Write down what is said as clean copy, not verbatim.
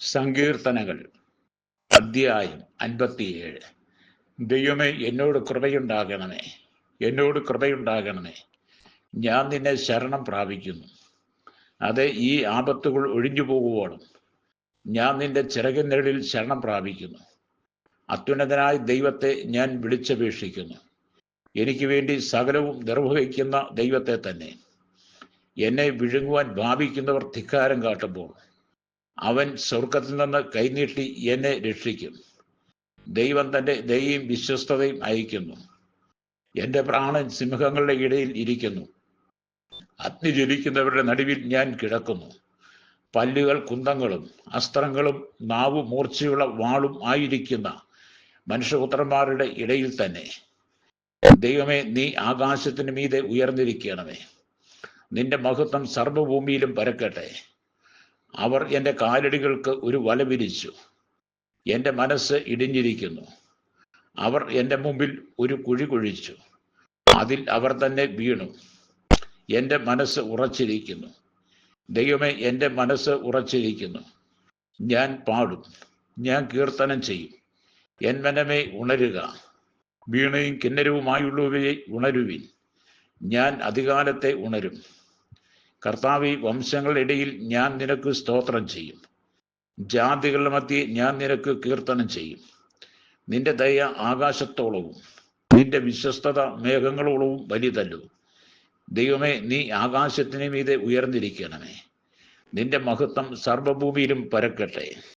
സങ്കീർത്തനങ്ങൾ അധ്യായം 57. ദൈവമേ, എന്നോട് കൃപയുണ്ടാകണമേ, എന്നോട് കൃപയുണ്ടാകണമേ. ഞാൻ നിന്നെ ശരണം പ്രാപിക്കുന്നു. അത് ഈ ആപത്തുകൾ ഒഴിഞ്ഞു പോകുവോളം ഞാൻ നിന്റെ ചിറകിൻ ശരണം പ്രാപിക്കുന്നു. അത്യുന്നതനായ ദൈവത്തെ ഞാൻ വിളിച്ചപേക്ഷിക്കുന്നു. എനിക്ക് വേണ്ടി സകലവും നിർവഹിക്കുന്ന ദൈവത്തെ തന്നെ. എന്നെ വിഴുങ്ങുവാൻ ഭാവിക്കുന്നവർ ധിക്കാരം കാട്ടുമ്പോൾ അവൻ സ്വർഗത്തിൽ നിന്ന് കൈനീട്ടി എന്നെ രക്ഷിക്കും. ദൈവം തൻ്റെ ദയയും വിശ്വസ്തതയും അയക്കുന്നു. എൻ്റെ പ്രാണൻ സിംഹങ്ങളുടെ ഇടയിൽ ഇരിക്കുന്നു. അഗ്നി ജ്വലിക്കുന്നവരുടെ നടുവിൽ ഞാൻ കിടക്കുന്നു. പല്ലുകൾ കുന്തങ്ങളും അസ്ത്രങ്ങളും നാവു മൂർച്ചയുള്ള വാളും ആയിരിക്കുന്ന മനുഷ്യപുത്രന്മാരുടെ ഇടയിൽ തന്നെ. ദൈവമേ, നീ ആകാശത്തിന് മീതെ ഉയർന്നിരിക്കണമേ. നിന്റെ മഹത്വം സർവ്വഭൂമിയിലും പരക്കട്ടെ. അവർ എൻ്റെ കാലടികൾക്ക് ഒരു വല വിരിച്ചു. എൻ്റെ മനസ്സ് ഇടിഞ്ഞിരിക്കുന്നു. അവർ എൻ്റെ മുമ്പിൽ ഒരു കുഴി കുഴിച്ചു. അതിൽ അവർ തന്നെ വീണു. എൻ്റെ മനസ്സ് ഉറച്ചിരിക്കുന്നു. ദൈവമേ, എൻ്റെ മനസ്സ് ഉറച്ചിരിക്കുന്നു. ഞാൻ പാടും, ഞാൻ കീർത്തനം ചെയ്യും. എൻ മനമേ, ഉണരുക. വീണയും കിന്നരവുമായുള്ളവയെ ഉണരുവിൻ. ഞാൻ അധികാലത്തെ ഉണരും. കർത്താവേ, വംശങ്ങളുടെ ഇടയിൽ ഞാൻ നിനക്ക് സ്തോത്രം ചെയ്യും. ജാതികളുടെ മധ്യേ ഞാൻ നിനക്ക് കീർത്തനം ചെയ്യും. നിന്റെ ദയ ആകാശത്തോളവും നിന്റെ വിശ്വസ്തത മേഘങ്ങളോളവും വലിയതല്ലോ. ദൈവമേ, നീ ആകാശത്തിന് മീതെ ഉയർന്നിരിക്കണമേ. നിന്റെ മഹത്വം സർവ്വഭൂമിയിലും പരക്കട്ടെ.